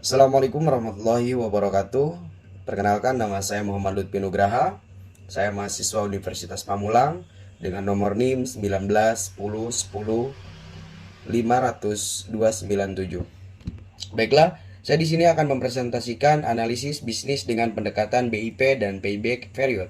Assalamualaikum warahmatullahi wabarakatuh. Perkenalkan, nama saya Muhammad Lutfi Nugraha. Saya mahasiswa Universitas Pamulang dengan nomor NIM 19 10 10 500 297. Baiklah, saya di sini akan mempresentasikan analisis bisnis dengan pendekatan BIP dan payback period.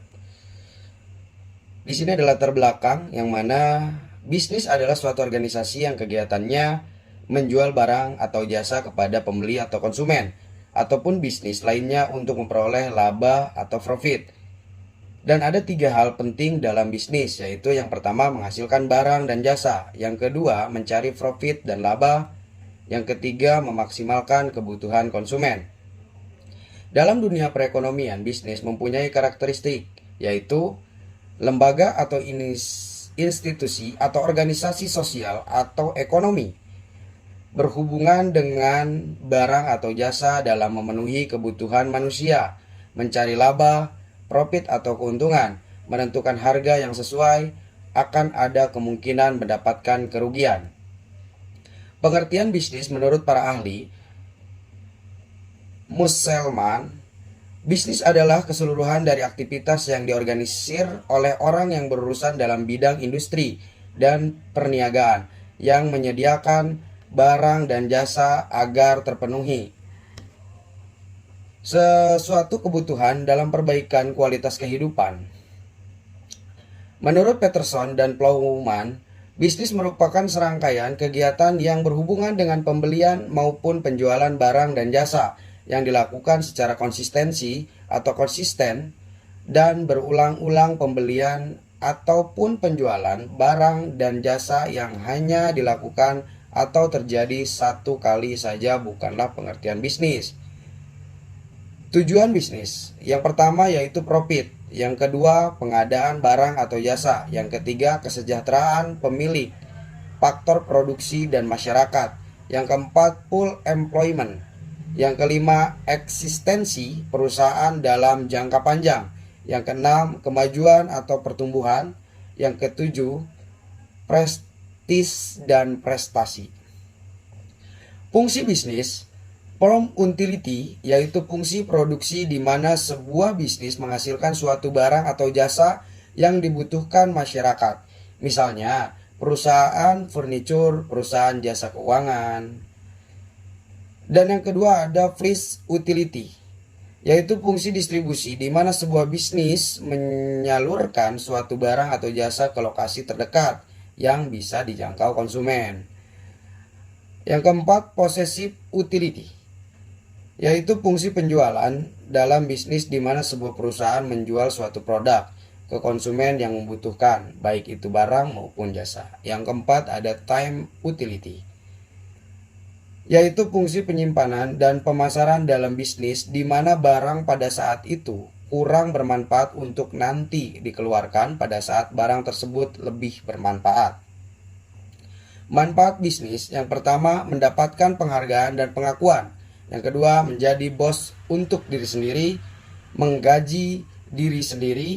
Di sini adalah latar belakang yang mana bisnis adalah suatu organisasi yang kegiatannya menjual barang atau jasa kepada pembeli atau konsumen, ataupun bisnis lainnya untuk memperoleh laba atau profit. Dan ada tiga hal penting dalam bisnis, yaitu yang pertama menghasilkan barang dan jasa, yang kedua mencari profit dan laba, yang ketiga memaksimalkan kebutuhan konsumen. Dalam dunia perekonomian, bisnis mempunyai karakteristik, yaitu lembaga atau institusi atau organisasi sosial atau ekonomi berhubungan dengan barang atau jasa dalam memenuhi kebutuhan manusia, mencari laba, profit atau keuntungan, menentukan harga yang sesuai, akan ada kemungkinan mendapatkan kerugian. Pengertian bisnis menurut para ahli Musselman, bisnis adalah keseluruhan dari aktivitas yang diorganisir oleh orang yang berurusan dalam bidang industri dan perniagaan yang menyediakan barang dan jasa agar terpenuhi sesuatu kebutuhan dalam perbaikan kualitas kehidupan. Menurut Peterson dan Plowman, bisnis merupakan serangkaian kegiatan yang berhubungan dengan pembelian maupun penjualan barang dan jasa yang dilakukan secara konsistensi atau konsisten dan berulang-ulang. Pembelian ataupun penjualan barang dan jasa yang hanya dilakukan atau terjadi satu kali saja bukanlah pengertian bisnis. Tujuan bisnis yang pertama yaitu profit, yang kedua pengadaan barang atau jasa, yang ketiga kesejahteraan pemilik, faktor produksi dan masyarakat, yang keempat full employment, yang kelima eksistensi perusahaan dalam jangka panjang, yang keenam kemajuan atau pertumbuhan, yang ketujuh prestis dan prestasi. Fungsi bisnis from utility yaitu fungsi produksi di mana sebuah bisnis menghasilkan suatu barang atau jasa yang dibutuhkan masyarakat. Misalnya perusahaan furniture, perusahaan jasa keuangan. Dan yang kedua ada fleet utility, yaitu fungsi distribusi di mana sebuah bisnis menyalurkan suatu barang atau jasa ke lokasi terdekat yang bisa dijangkau konsumen. Yang keempat, possessive utility, yaitu fungsi penjualan dalam bisnis di mana sebuah perusahaan menjual suatu produk ke konsumen yang membutuhkan, baik itu barang maupun jasa. Yang keempat ada time utility, yaitu fungsi penyimpanan dan pemasaran dalam bisnis di mana barang pada saat itu kurang bermanfaat untuk nanti dikeluarkan pada saat barang tersebut lebih bermanfaat. Manfaat bisnis yang pertama mendapatkan penghargaan dan pengakuan. Yang kedua menjadi bos untuk diri sendiri, menggaji diri sendiri,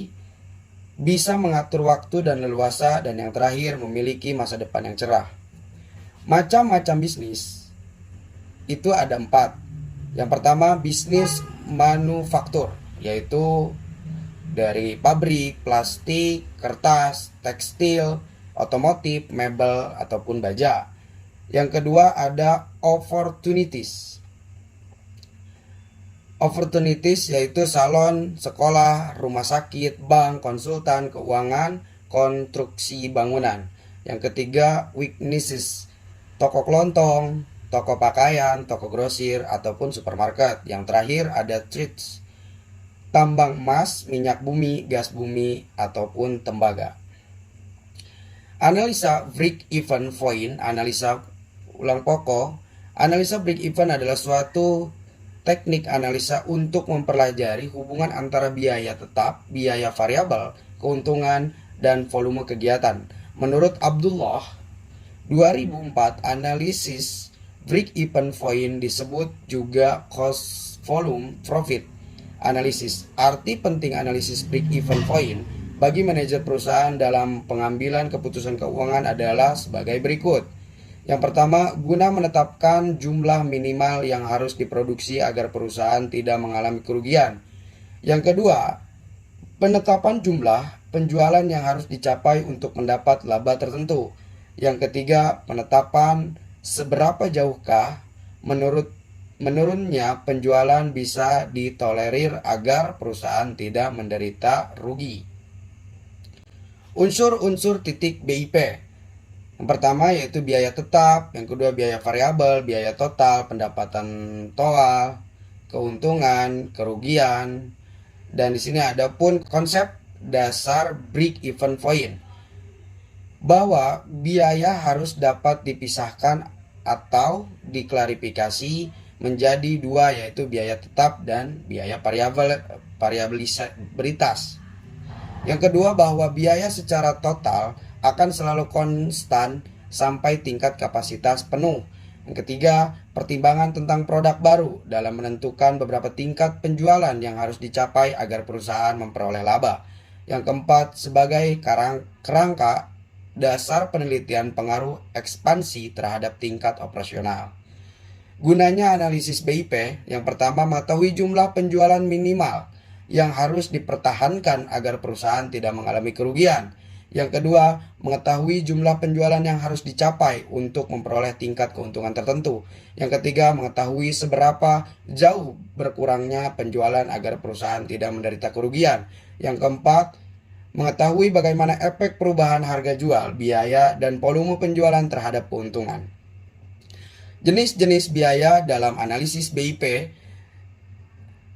bisa mengatur waktu dan leluasa, dan yang terakhir memiliki masa depan yang cerah. Macam-macam bisnis itu ada 4. Yang pertama bisnis manufaktur, yaitu dari pabrik, plastik, kertas, tekstil, otomotif, mebel ataupun baja. Yang kedua ada opportunities. Opportunities yaitu salon, sekolah, rumah sakit, bank, konsultan, keuangan, konstruksi bangunan. Yang ketiga weaknesses, toko kelontong, toko pakaian, toko grosir, ataupun supermarket. Yang terakhir ada trades, tambang emas, minyak bumi, gas bumi, ataupun tembaga. Analisa break-even point, analisa ulang pokok. Analisa break-even adalah suatu teknik analisa untuk mempelajari hubungan antara biaya tetap, biaya variabel, keuntungan, dan volume kegiatan. Menurut Abdullah, 2004, analisis break-even point disebut juga cost volume profit analysis. Arti penting analisis break-even point bagi manajer perusahaan dalam pengambilan keputusan keuangan adalah sebagai berikut. Yang pertama, guna menetapkan jumlah minimal yang harus diproduksi agar perusahaan tidak mengalami kerugian. Yang kedua, penetapan jumlah penjualan yang harus dicapai untuk mendapat laba tertentu. Yang ketiga, penetapan seberapa jauhkah menurunnya penjualan bisa ditolerir agar perusahaan tidak menderita rugi. Unsur-unsur titik BIP. Yang pertama yaitu biaya tetap, yang kedua biaya variabel, biaya total, pendapatan total, keuntungan, kerugian, dan di sini ada pun konsep dasar break even point, bahwa biaya harus dapat dipisahkan atau diklarifikasi menjadi dua, yaitu biaya tetap dan biaya variabilitas. Yang kedua, bahwa biaya secara total akan selalu konstan sampai tingkat kapasitas penuh. Yang ketiga, pertimbangan tentang produk baru dalam menentukan beberapa tingkat penjualan yang harus dicapai agar perusahaan memperoleh laba. Yang keempat, sebagai kerangka dasar penelitian pengaruh ekspansi terhadap tingkat operasional. Gunanya analisis BIP, yang pertama mengetahui jumlah penjualan minimal yang harus dipertahankan agar perusahaan tidak mengalami kerugian. Yang kedua, mengetahui jumlah penjualan yang harus dicapai untuk memperoleh tingkat keuntungan tertentu. Yang ketiga, mengetahui seberapa jauh berkurangnya penjualan agar perusahaan tidak menderita kerugian. Yang keempat, mengetahui bagaimana efek perubahan harga jual, biaya, dan volume penjualan terhadap keuntungan. Jenis-jenis biaya dalam analisis BIP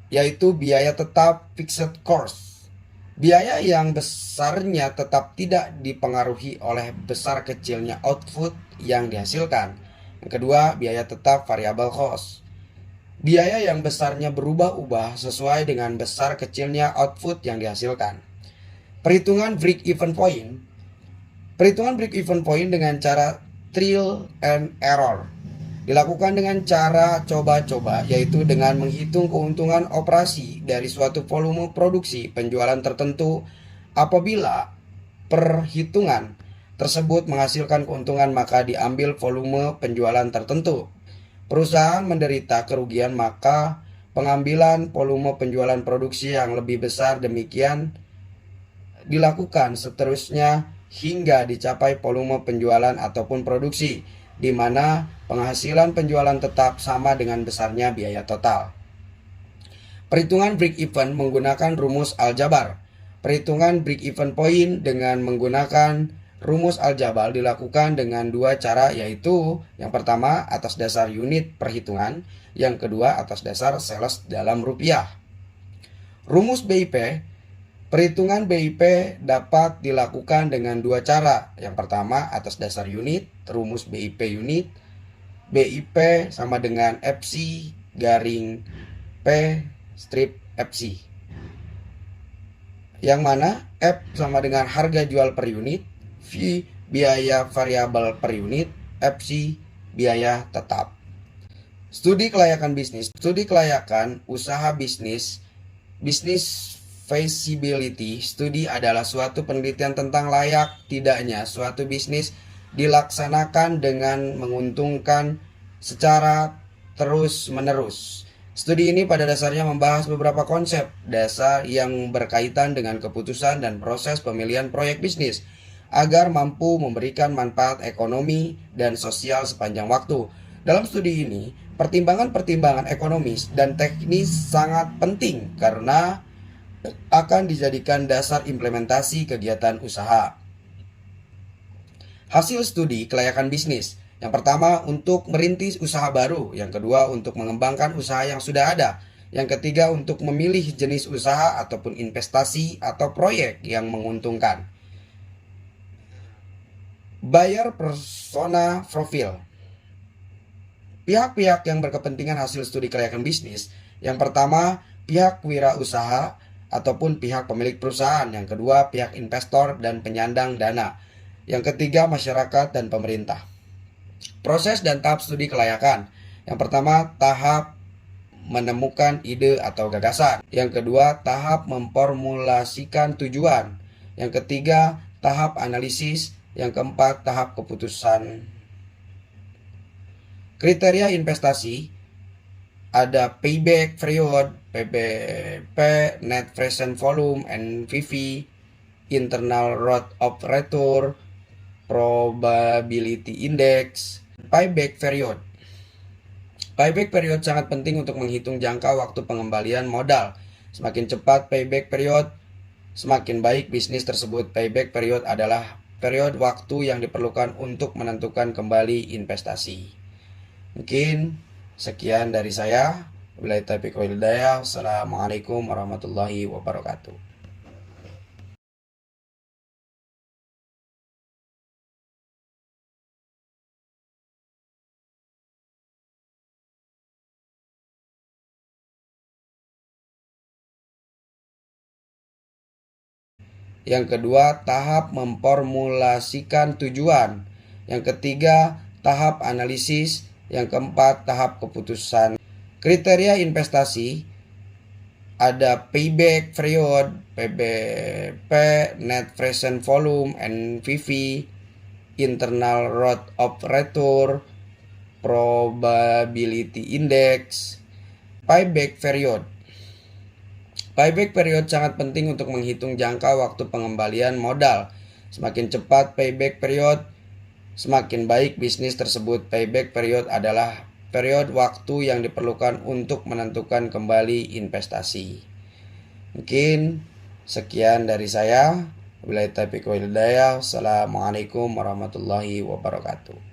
yaitu biaya tetap fixed cost. Biaya yang besarnya tetap tidak dipengaruhi oleh besar kecilnya output yang dihasilkan. Yang kedua, biaya tetap variable cost. Biaya yang besarnya berubah-ubah sesuai dengan besar kecilnya output yang dihasilkan. Perhitungan break-even point. Perhitungan break-even point dengan cara trial and error dilakukan dengan cara coba-coba, yaitu dengan menghitung keuntungan operasi dari suatu volume produksi penjualan tertentu. Apabila perhitungan tersebut menghasilkan keuntungan, maka diambil volume penjualan tertentu. Perusahaan menderita kerugian, maka pengambilan volume penjualan produksi yang lebih besar. Demikian dilakukan seterusnya hingga dicapai volume penjualan ataupun produksi, di mana penghasilan penjualan tetap sama dengan besarnya biaya total. Perhitungan break-even menggunakan rumus aljabar. Perhitungan break-even point dengan menggunakan rumus aljabar dilakukan dengan dua cara, yaitu yang pertama atas dasar unit perhitungan, yang kedua atas dasar sales dalam rupiah. Rumus BIP. Perhitungan BIP dapat dilakukan dengan dua cara. Yang pertama atas dasar unit, rumus BIP unit. BIP sama dengan FC garing P strip FC. Yang mana F sama dengan harga jual per unit, V biaya variabel per unit, FC biaya tetap. Studi kelayakan bisnis. Studi kelayakan usaha bisnis feasibility study adalah suatu penelitian tentang layak tidaknya suatu bisnis dilaksanakan dengan menguntungkan secara terus-menerus. Studi ini pada dasarnya membahas beberapa konsep dasar yang berkaitan dengan keputusan dan proses pemilihan proyek bisnis agar mampu memberikan manfaat ekonomi dan sosial sepanjang waktu. Dalam studi ini, pertimbangan-pertimbangan ekonomis dan teknis sangat penting karena akan dijadikan dasar implementasi kegiatan usaha. Hasil studi kelayakan bisnis. Yang pertama, untuk merintis usaha baru. Yang kedua, untuk mengembangkan usaha yang sudah ada. Yang ketiga, untuk memilih jenis usaha ataupun investasi atau proyek yang menguntungkan. Buyer persona profile. Pihak-pihak yang berkepentingan hasil studi kelayakan bisnis. Yang pertama, pihak wirausaha ataupun pihak pemilik perusahaan. Yang kedua, pihak investor dan penyandang dana. Yang ketiga, masyarakat dan pemerintah. Proses dan tahap studi kelayakan. Yang pertama, tahap menemukan ide atau gagasan. Yang kedua, tahap memformulasikan tujuan. Yang ketiga, tahap analisis. Yang keempat, tahap keputusan. Kriteria investasi ada payback period, PBP, net present volume, NPV, internal rate of return, probability index, payback period. Payback period sangat penting untuk menghitung jangka waktu pengembalian modal. Semakin cepat payback period, semakin baik bisnis tersebut. Payback period adalah period waktu yang diperlukan untuk menentukan kembali investasi. Mungkin sekian dari saya. Wabillahi taufiq wal hidayah. Assalamualaikum warahmatullahi wabarakatuh. Yang kedua, tahap memformulasikan tujuan. Yang ketiga, tahap analisis. Yang keempat, tahap keputusan. Kriteria investasi ada payback period, PBP, net present volume, NPV, internal rate of return, probability index, payback period. Payback period sangat penting untuk menghitung jangka waktu pengembalian modal. Semakin cepat payback period, semakin baik bisnis tersebut. Payback period adalah period waktu yang diperlukan untuk menentukan kembali investasi. Mungkin sekian dari saya. Wabillahi taufiq wal hidayah. Assalamualaikum warahmatullahi wabarakatuh.